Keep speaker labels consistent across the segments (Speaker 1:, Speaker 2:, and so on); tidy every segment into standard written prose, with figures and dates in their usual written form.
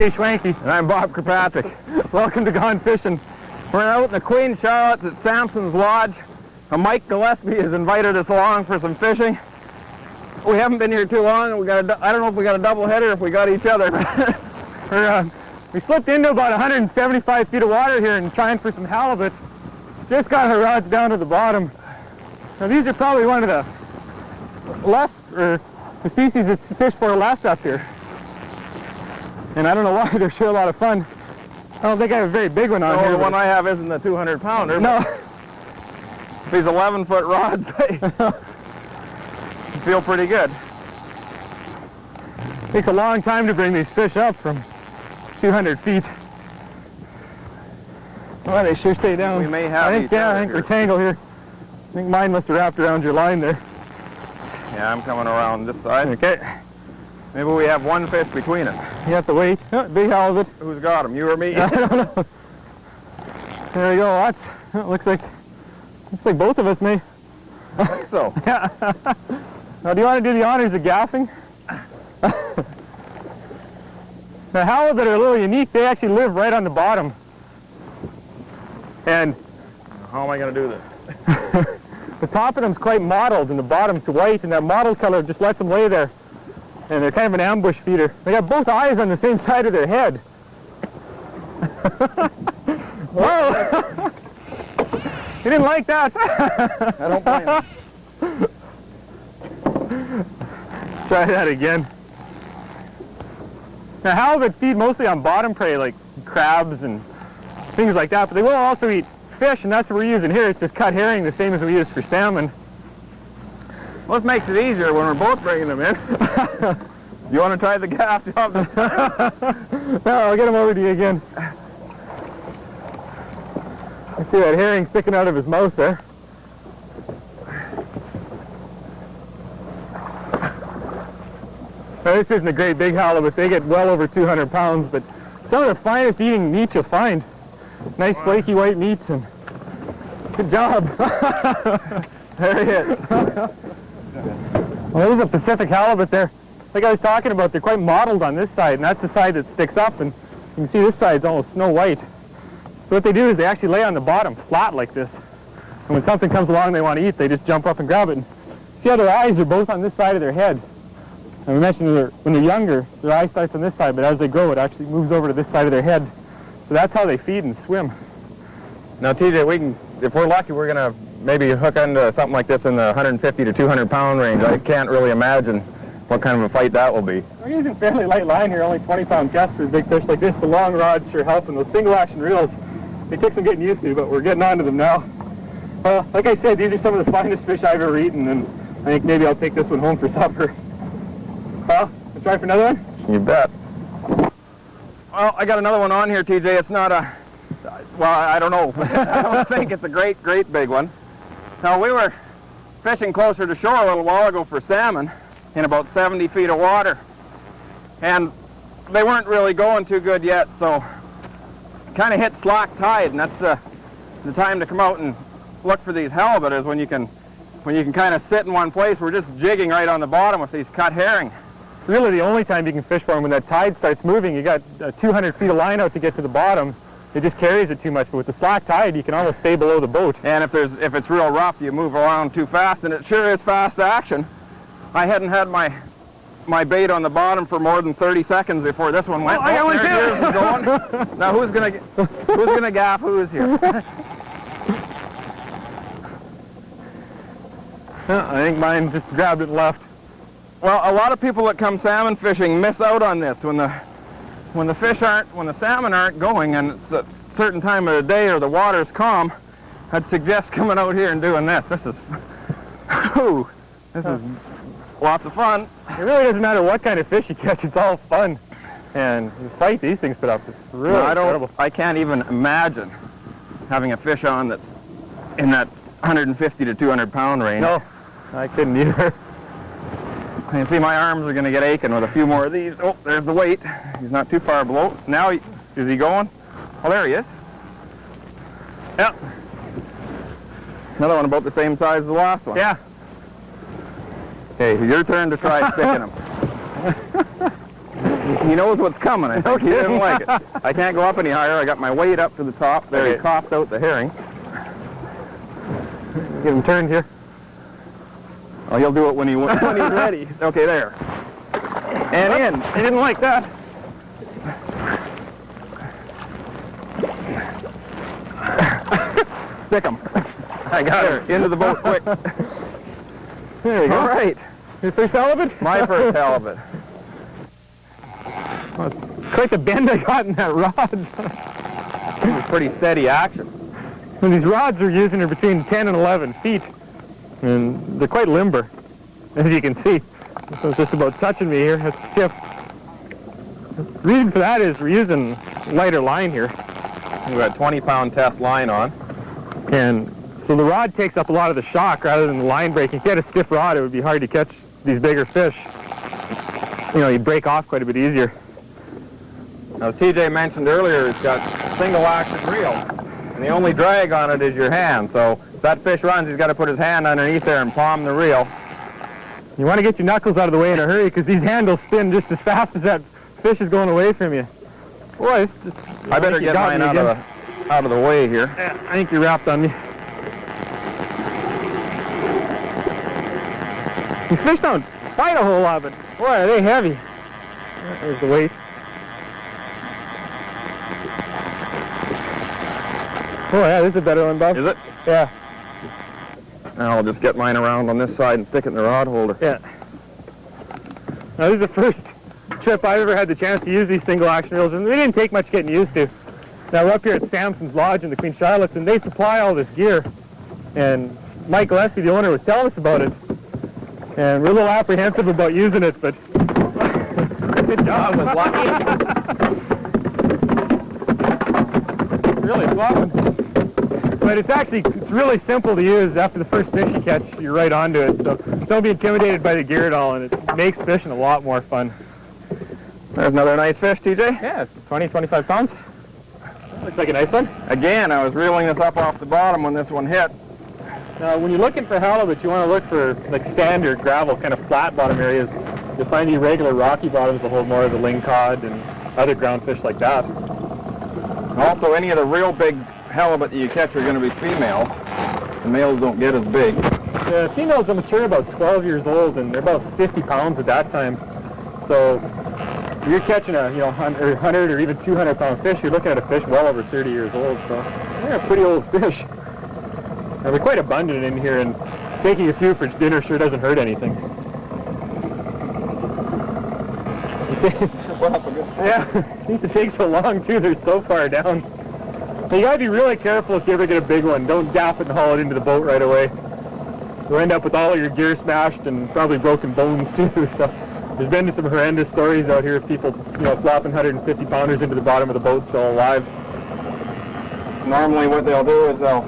Speaker 1: Hey, Schwanky.
Speaker 2: And I'm Bob Kirkpatrick.
Speaker 1: Welcome to Gone Fishing.
Speaker 2: We're out in the Queen Charlotte's at Sampson's Lodge. Mike Gillespie has invited us along for some fishing. We haven't been here too long. I don't know if we got a double header, if we got each other.
Speaker 1: We slipped into about 175 feet of water here and trying for some halibut. Just got our rods down to the bottom. Now these are probably one of the the species that's fished for less up here. And I don't know why, they're sure a lot of fun. I don't think I have a very big one on here.
Speaker 2: The one I have isn't the 200-pounder.
Speaker 1: No.
Speaker 2: These 11-foot rods, they feel pretty good.
Speaker 1: It takes a long time to bring these fish up from 200 feet. Well, they sure stay down.
Speaker 2: We may have
Speaker 1: I think we're tangled here. I think mine must have wrapped around your line there.
Speaker 2: Yeah, I'm coming around this side.
Speaker 1: Okay.
Speaker 2: Maybe we have one fish between us.
Speaker 1: You have to wait. Oh, big halibut.
Speaker 2: Who's got him, you or me?
Speaker 1: I don't know. There we go. That looks like both of us may.
Speaker 2: I think so.
Speaker 1: Yeah. Now, do you want to do the honors of gaffing? The halibut are a little unique. They actually live right on the bottom. And
Speaker 2: how am I going to do this?
Speaker 1: the top of them's quite mottled and the bottom's white, and that mottled color just lets them lay there. And they're kind of an ambush feeder. They got both eyes on the same side of their head. Whoa! You didn't like that?
Speaker 2: I don't blame you.
Speaker 1: Try that again. Now, halibut feed mostly on bottom prey like crabs and things like that, but they will also eat fish, and that's what we're using here. It's just cut herring, the same as we use for salmon.
Speaker 2: Well, this makes it easier when we're both bringing them in. You want to try the gaff job?
Speaker 1: No, I'll get him over to you again. I see that herring sticking out of his mouth there. Now, this isn't a great big halibut. They get well over 200 pounds, but some of the finest eating meat you'll find. Nice flaky white meats, and good job. There he is. Well, there's a Pacific halibut there. Like I was talking about, they're quite mottled on this side, and that's the side that sticks up, and you can see this side's almost snow white. So what they do is they actually lay on the bottom flat like this, and when something comes along they want to eat, they just jump up and grab it. And see how their eyes are both on this side of their head. And we mentioned when they're younger, their eye starts on this side, but as they grow, it actually moves over to this side of their head. So that's how they feed and swim.
Speaker 2: Now, TJ, if we're lucky, we're going to maybe hook into something like this in the 150 to 200 pound range. I can't really imagine what kind of a fight that will be.
Speaker 1: We're using fairly light line here, only 20-pound casts for big fish like this. The long rods sure help, and those single-action reels, they take some getting used to, but we're getting onto them now. Like I said, these are some of the finest fish I've ever eaten, and I think maybe I'll take this one home for supper. Let's try for another one?
Speaker 2: You bet. Well, I got another one on here, TJ. It's not a, well, I don't know. I don't think it's a great big one. Now, we were fishing closer to shore a little while ago for salmon in about 70 feet of water. And they weren't really going too good yet, so kind of hit slack tide, and that's the time to come out and look for these halibut is when you can kind of sit in one place. We're just jigging right on the bottom with these cut herring.
Speaker 1: Really the only time you can fish for them when that tide starts moving. You got 200 feet of line out to get to the bottom. It just carries it too much, but with the slack tide you can almost stay below the boat.
Speaker 2: And if it's real rough, you move around too fast, and it sure is fast action. I hadn't had my bait on the bottom for more than 30 seconds before this one went.
Speaker 1: Oh, I got one too.
Speaker 2: Yours is going. Now who's gonna gaff who's here?
Speaker 1: I think mine just grabbed it and left.
Speaker 2: Well, a lot of people that come salmon fishing miss out on this when the salmon aren't going, and it's a certain time of the day or the water's calm. I'd suggest coming out here and doing this. This is lots of fun.
Speaker 1: It really doesn't matter what kind of fish you catch. It's all fun. And the fight these things put up is really incredible.
Speaker 2: I can't even imagine having a fish on that's in that 150 to 200 pound range.
Speaker 1: No, I couldn't either.
Speaker 2: You can see my arms are going to get aching with a few more of these. Oh, there's the weight. He's not too far below. Now, is he going? Oh, there he is. Yep. Another one about the same size as the last one.
Speaker 1: Yeah.
Speaker 2: Okay, your turn to try sticking him. He knows what's coming. I think he didn't like it. I can't go up any higher. I got my weight up to the top. There, he coughed out the herring.
Speaker 1: Get him turned here.
Speaker 2: Oh, he'll do it when he's ready. Okay, there. And in.
Speaker 1: He didn't like that.
Speaker 2: Stick him. I got her. Into the boat quick.
Speaker 1: There you go.
Speaker 2: All right.
Speaker 1: Your first halibut?
Speaker 2: My first halibut.
Speaker 1: Well, quite the bend I got in that rod.
Speaker 2: It was pretty steady action.
Speaker 1: And these rods we're using are between 10 and 11 feet. And they're quite limber, as you can see. So it's just about touching me here. That's the tip. The reason for that is we're using lighter line here.
Speaker 2: We've got 20-pound test line on.
Speaker 1: And so the rod takes up a lot of the shock rather than the line breaking. If you had a stiff rod, it would be hard to catch these bigger fish. You know, you'd break off quite a bit easier.
Speaker 2: Now, TJ mentioned earlier it's got single action reel. And the only drag on it is your hand. So if that fish runs, he's got to put his hand underneath there and palm the reel.
Speaker 1: You want to get your knuckles out of the way in a hurry because these handles spin just as fast as that fish is going away from you. Boy,
Speaker 2: I better get mine out of the way here.
Speaker 1: Yeah, I think you're wrapped on me. These fish don't fight a whole lot, but boy, are they heavy. There's the weight. Oh yeah, this is a better one, Bob.
Speaker 2: Is it?
Speaker 1: Yeah.
Speaker 2: Now I'll just get mine around on this side and stick it in the rod holder.
Speaker 1: Yeah. Now this is the first trip I've ever had the chance to use these single action reels, and they didn't take much getting used to. Now we're up here at Samson's Lodge in the Queen Charlotte's, and they supply all this gear. And Mike Gillespie, the owner, was telling us about it. And we're a little apprehensive about using it, but good job.
Speaker 2: I was lucky.
Speaker 1: Really flopping. But it's really simple to use. After the first fish you catch, you're right onto it. So don't be intimidated by the gear at all, and it makes fishing a lot more fun.
Speaker 2: There's another nice fish, TJ.
Speaker 1: Yeah, it's 20, 25 pounds. Looks like a nice one.
Speaker 2: Again, I was reeling this up off the bottom when this one hit.
Speaker 1: Now, when you're looking for halibut, you want to look for like standard gravel, kind of flat bottom areas. You'll find the irregular rocky bottoms will hold more of the lingcod and other ground fish like that.
Speaker 2: Also, any of the real big halibut that you catch are going to be females. The males don't get as big.
Speaker 1: The females are mature about 12 years old, and they're about 50 pounds at that time. So if you're catching a 100 or even 200 pound fish, you're looking at a fish well over 30 years old. So they're a pretty old fish. And they're quite abundant in here, and taking a few for dinner sure doesn't hurt anything. Yeah, it seems to take so long too. They're so far down. So you gotta be really careful if you ever get a big one. Don't gaff it and haul it into the boat right away. You'll end up with all of your gear smashed and probably broken bones too. So there's been some horrendous stories out here of people, flopping 150 pounders into the bottom of the boat still alive.
Speaker 2: Normally what they'll do is they'll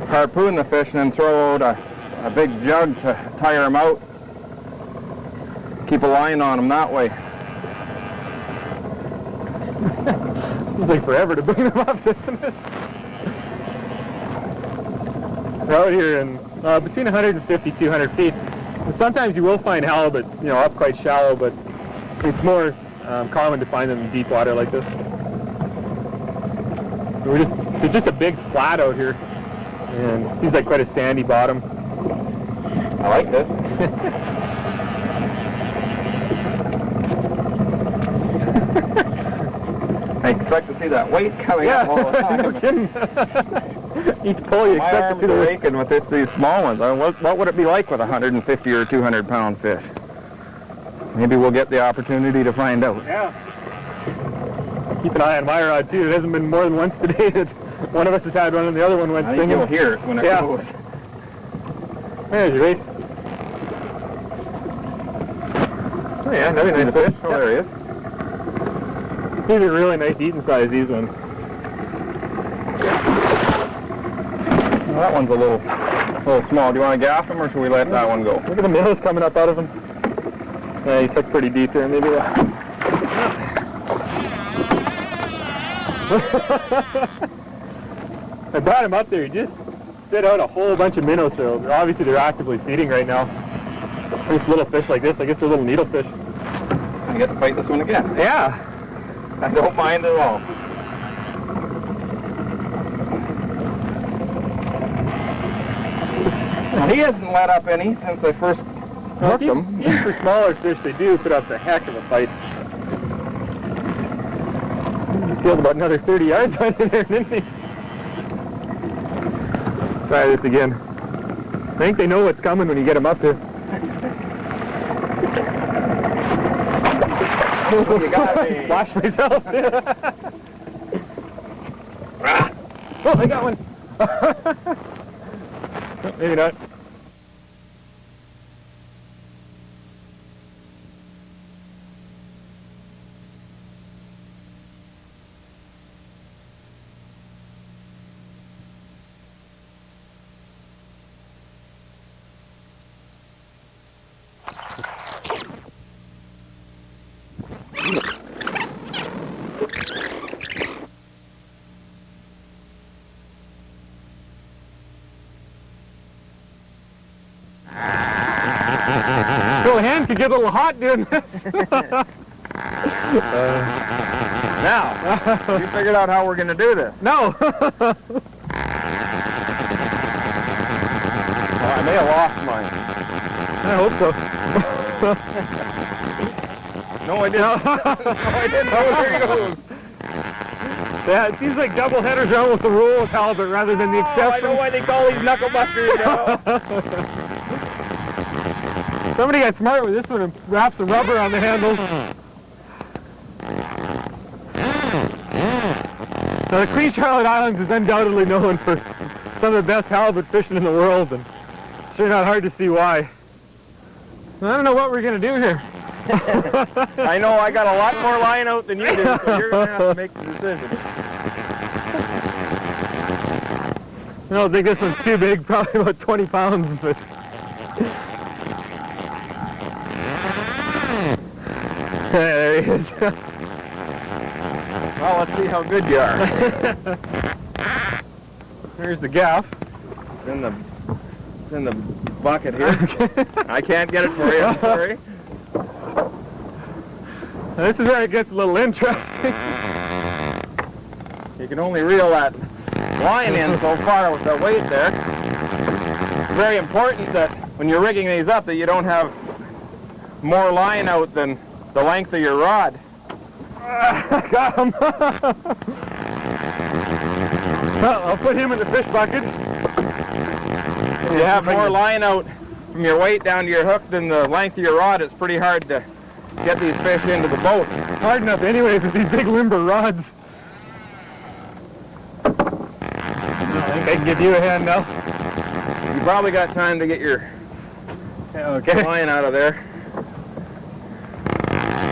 Speaker 2: harpoon the fish and then throw out a big jug to tire them out. Keep a line on them that way.
Speaker 1: Seems like forever to bring them up, doesn't it? We're out here in between 150 200 feet. And sometimes you will find halibut, up quite shallow, but it's more common to find them in deep water like this. It's just a big flat out here, and it seems like quite a sandy bottom.
Speaker 2: I like this. I expect to see that weight coming up all the time.
Speaker 1: No kidding. Each pull you expect to see the weight.
Speaker 2: With these small ones. What would it be like with a 150 or 200 pound fish? Maybe we'll get the opportunity to find out.
Speaker 1: Yeah. Keep an eye on my rod too. It hasn't been more than once today that one of us has had one and the other one went
Speaker 2: I think
Speaker 1: singing.
Speaker 2: you'll hear it when it goes.
Speaker 1: There's your weight.
Speaker 2: Oh yeah, another nice fish. Oh, there he is.
Speaker 1: These are really nice eating size, these ones.
Speaker 2: Well, that one's a little small. Do you want to gaff him or should we let that one go?
Speaker 1: Look at the minnows coming up out of him. Yeah, he took pretty deep there, maybe. I brought him up there. He just spit out a whole bunch of minnows. So obviously they're actively feeding right now. These little fish like this, I guess they're little needlefish.
Speaker 2: I get to fight this one again.
Speaker 1: Yeah.
Speaker 2: I don't mind at all. Well, he hasn't let up any since I first hooked him.
Speaker 1: Even for smaller fish, they do put up a heck of a fight. He killed about another 30 yards right in there, didn't he? Try this again. I think they know what's coming when you get them up there.
Speaker 2: You got me.
Speaker 1: Wash myself. Oh, I got one. Oh, maybe not. So a hand could get a little hot doing this.
Speaker 2: Now, you figured out how we're going to do this.
Speaker 1: No.
Speaker 2: Well, I may have lost mine.
Speaker 1: I hope so.
Speaker 2: No, I didn't. No, I didn't. Oh, there he goes.
Speaker 1: Yeah, it seems like double headers are almost the rule with halibut rather than the exception.
Speaker 2: I know why they call these knuckle busters now.
Speaker 1: Somebody got smart with this one and wrapped some rubber on the handles. Now, the Queen Charlotte Islands is undoubtedly known for some of the best halibut fishing in the world, and it's sure not hard to see why. I don't know what we're going to do here.
Speaker 2: I know I got a lot more line out than you do, so you're going to have to make the decision.
Speaker 1: I don't think this one's too big, probably about 20 pounds, but... There he is.
Speaker 2: Well, let's see how good you are.
Speaker 1: Here's the gaff.
Speaker 2: It's in the bucket here. I can't get it for you, sorry.
Speaker 1: This is where it gets a little interesting.
Speaker 2: You can only reel that line in so far with the weight there. It's very important that when you're rigging these up that you don't have more line out than the length of your rod.
Speaker 1: Got him. Well, I'll put him in the fish bucket.
Speaker 2: If you have more line out from your weight down to your hook than the length of your rod, it's pretty hard to get these fish into the boat.
Speaker 1: Hard enough anyways with these big limber rods. I think I can give you a hand now.
Speaker 2: You probably got time to get your line out of there.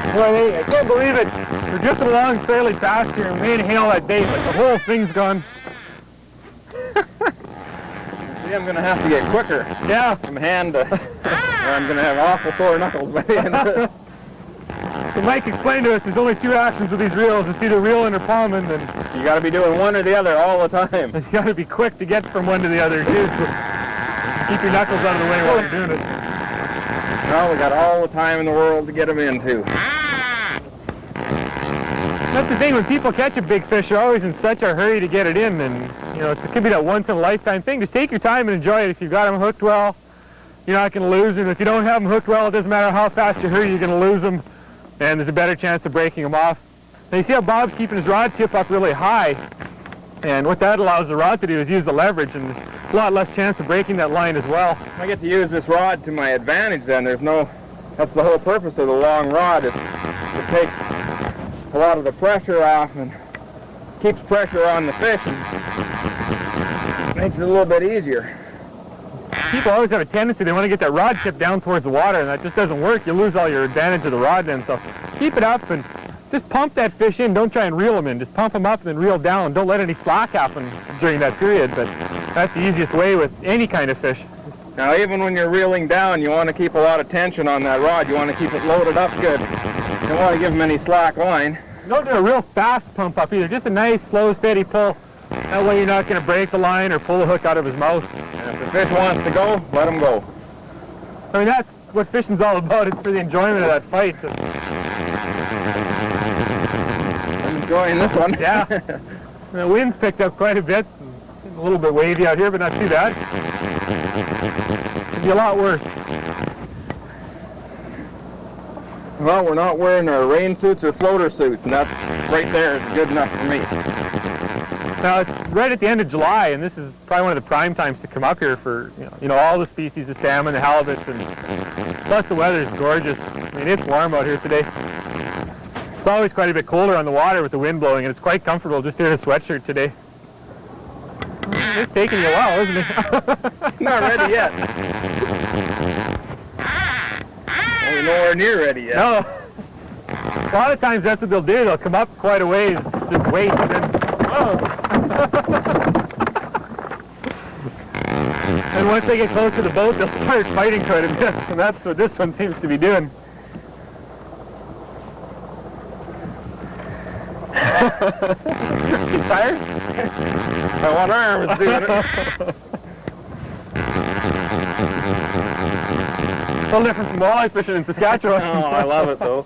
Speaker 1: Boy, I can't believe it. We're drifting along fairly fast here and we inhale that bait, like the whole thing's gone.
Speaker 2: See, I'm going to have to get quicker.
Speaker 1: Yeah.
Speaker 2: From hand to... or I'm going to have awful sore knuckles by the end of it.
Speaker 1: So Mike explained to us there's only two actions with these reels. It's either reeling or palming, and
Speaker 2: you got to be doing one or the other all the time.
Speaker 1: You got to be quick to get from one to the other, too. So keep your knuckles out of the way while you're doing it.
Speaker 2: Well, we got all the time in the world to get them into.
Speaker 1: That's the thing, when people catch a big fish, they're always in such a hurry to get it in, and you know, it could be that once-in-a-lifetime thing. Just take your time and enjoy it. If you've got them hooked well, you're not going to lose them. If you don't have them hooked well, it doesn't matter how fast you hurry, you're going to lose them, and there's a better chance of breaking them off. Now you see how Bob's keeping his rod tip up really high, and what that allows the rod to do is use the leverage, and there's a lot less chance of breaking that line as well.
Speaker 2: I get to use this rod to my advantage then. That's the whole purpose of the long rod, is to take a lot of the pressure off and keeps pressure on the fish and makes it a little bit easier.
Speaker 1: People always have a tendency, they want to get that rod tip down towards the water, and that just doesn't work. You lose all your advantage of the rod then, so keep it up and just pump that fish in. Don't try and reel them in. Just pump them up and then reel down. Don't let any slack happen during that period, but that's the easiest way with any kind of fish.
Speaker 2: Now, even when you're reeling down, you want to keep a lot of tension on that rod. You want to keep it loaded up good. You don't want to give them any slack line.
Speaker 1: Don't do a real fast pump up either. Just a nice, slow, steady pull. That way you're not going to break the line or pull the hook out of his mouth.
Speaker 2: And if the fish wants to go, let him go.
Speaker 1: I mean, that's what fishing's all about. It's for the enjoyment of that fight.
Speaker 2: enjoying this one.
Speaker 1: Yeah. The wind's picked up quite a bit. It's a little bit wavy out here, but not too bad. Could be a lot worse.
Speaker 2: Well, we're not wearing our rain suits or floater suits, and that right there is good enough for me.
Speaker 1: Now, it's right at the end of July, and this is probably one of the prime times to come up here for, you know all the species of salmon, the halibuts, and plus the weather's gorgeous. I mean, it's warm out here today. It's always quite a bit colder on the water with the wind blowing, and it's quite comfortable just here in a sweatshirt today. It's taking you a while, isn't it?
Speaker 2: Not ready yet. We're nowhere near ready yet.
Speaker 1: No. A lot of times that's what they'll do. They'll come up quite a ways, just wait, and then, and once they get close to the boat, they'll start fighting quite a bit, and that's what this one seems to be doing. You tired?
Speaker 2: My one arm is doing it.
Speaker 1: A little different from walleye fishing in Saskatchewan.
Speaker 2: Oh, I love it though.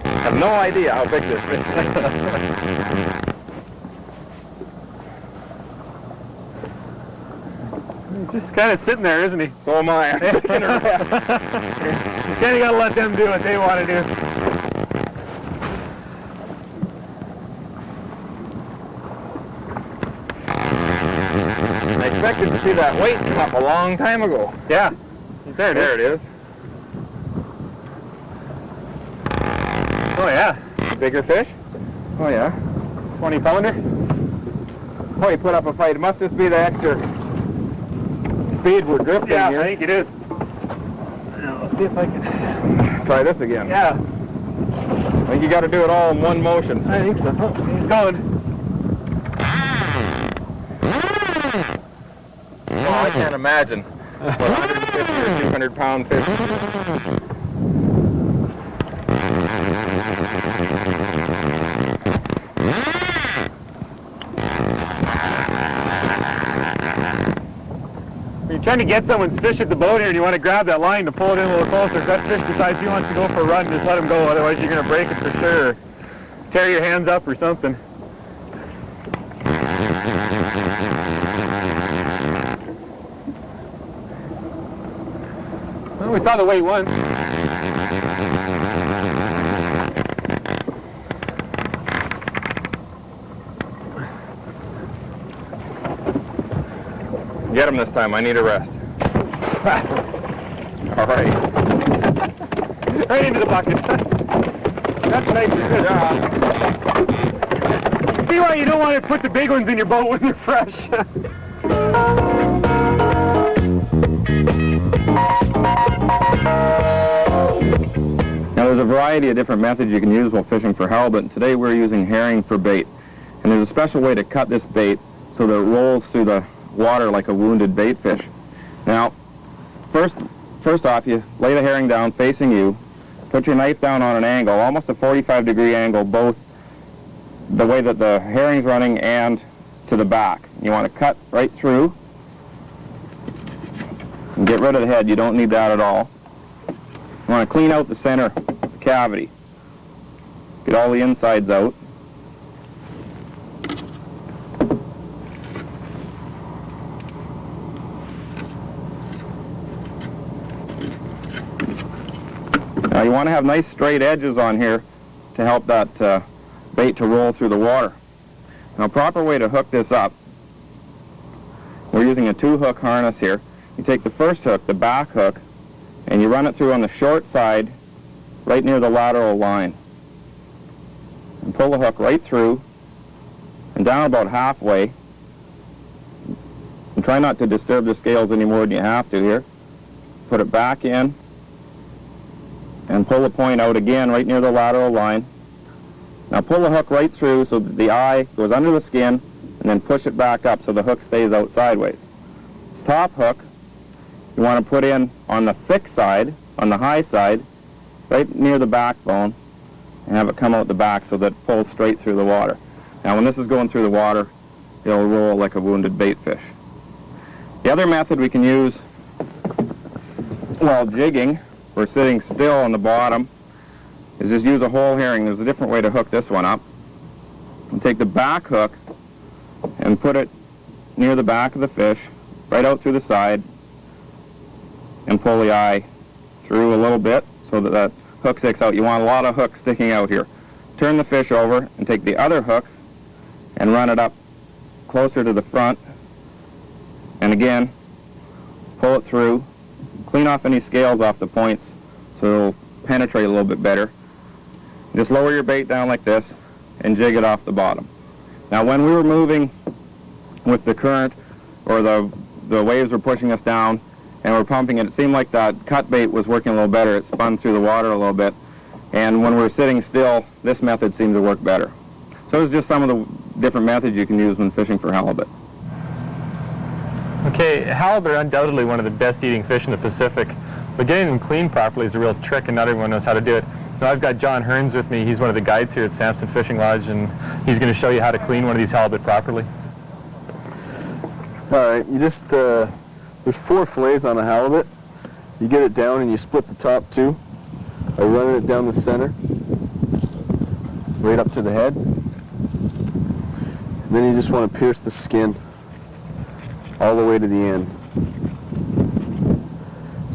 Speaker 2: I have no idea how big this fish is.
Speaker 1: He's just kind of sitting there, isn't he?
Speaker 2: So am I. I'm taking a rest.
Speaker 1: You kind of got to let them do what they want to do.
Speaker 2: I expected to see that weight come up a long time ago.
Speaker 1: Yeah. There
Speaker 2: it is.
Speaker 1: Oh, yeah.
Speaker 2: Bigger fish? Oh, yeah.
Speaker 1: 20-pounder?
Speaker 2: Oh, he put up a fight. It must just be the extra speed we're drifting here.
Speaker 1: I think it is. Now, let's see if I can
Speaker 2: try this again.
Speaker 1: Yeah.
Speaker 2: I think you got to do it all in one motion.
Speaker 1: I think so. Oh, he's going.
Speaker 2: Oh, I can't imagine what 150 or 200 pound fish.
Speaker 1: When you're trying to get someone's fish at the boat here and you want to grab that line to pull it in a little closer, if that fish decides he wants to go for a run, just let him go, otherwise you're going to break it for sure. Or tear your hands up or something. Well, we saw the weight once.
Speaker 2: Get him this time. I need a rest. All right.
Speaker 1: Right into the bucket. That's nice. Good job. See why you don't want to put the big ones in your boat when they're fresh.
Speaker 2: Now there's a variety of different methods you can use while fishing for halibut, and today we're using herring for bait. And there's a special way to cut this bait so that it rolls through the water like a wounded bait fish. Now, first off, you lay the herring down facing you, put your knife down on an angle, almost a 45-degree angle, both the way that the herring's running and to the back. You want to cut right through and get rid of the head. You don't need that at all. You want to clean out the center cavity. Get all the insides out. Now you want to have nice straight edges on here to help that bait to roll through the water. Now a proper way to hook this up, we're using a 2-hook harness here. You take the first hook, the back hook, and you run it through on the short side right near the lateral line. And pull the hook right through and down about halfway. And try not to disturb the scales any more than you have to here. Put it back in and pull the point out again right near the lateral line. Now pull the hook right through so that the eye goes under the skin, and then push it back up so the hook stays out sideways. This top hook you want to put in on the thick side, on the high side, right near the backbone, and have it come out the back so that it pulls straight through the water. Now when this is going through the water, it'll roll like a wounded bait fish. The other method we can use while jigging, we're sitting still on the bottom, is just use a whole herring. There's a different way to hook this one up. And take the back hook and put it near the back of the fish, right out through the side, and pull the eye through a little bit so that that hook sticks out. You want a lot of hooks sticking out here. Turn the fish over and take the other hook and run it up closer to the front, and again pull it through. Clean off any scales off the points so it'll penetrate a little bit better. Just lower your bait down like this and jig it off the bottom. Now when we were moving with the current, or the waves were pushing us down and we're pumping it, it seemed like that cut bait was working a little better. It spun through the water a little bit, and when we were sitting still, this method seemed to work better. So it's just some of the different methods you can use when fishing for halibut.
Speaker 1: Okay, halibut are undoubtedly one of the best eating fish in the Pacific, but getting them cleaned properly is a real trick, and not everyone knows how to do it. So I've got John Hearns with me. He's one of the guides here at Sampson Fishing Lodge, and he's going to show you how to clean one of these halibut properly.
Speaker 3: All right, you just, there's 4 fillets on a halibut. You get it down and you split the top 2 by running it down the center, right up to the head. And then you just want to pierce the skin all the way to the end,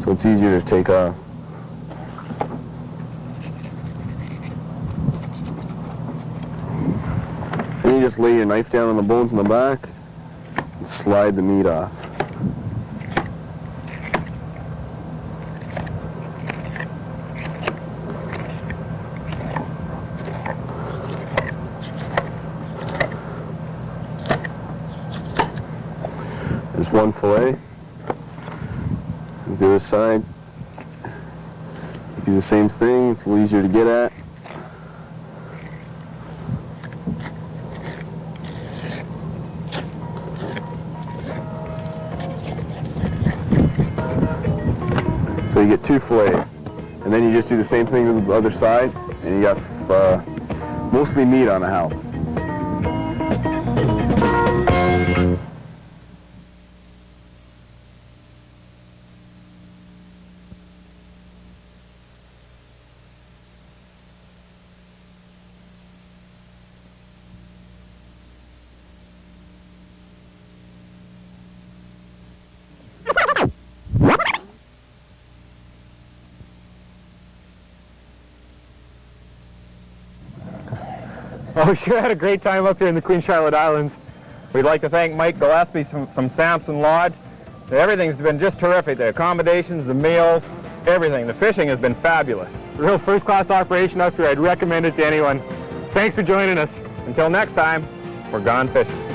Speaker 3: so it's easier to take off. Then you just lay your knife down on the bones in the back and slide the meat off. There's 1 fillet. The other side, do the same thing. It's a little easier to get at. So you get 2 fillets, and then you just do the same thing to the other side, and you got mostly meat on a halibut.
Speaker 1: Oh, we sure had a great time up here in the Queen Charlotte Islands.
Speaker 2: We'd like to thank Mike Gillespie from Sampson Lodge. Everything's been just terrific. The accommodations, the meals, everything. The fishing has been fabulous.
Speaker 1: Real first-class operation up here. I'd recommend it to anyone. Thanks for joining us.
Speaker 2: Until next time, we're gone fishing.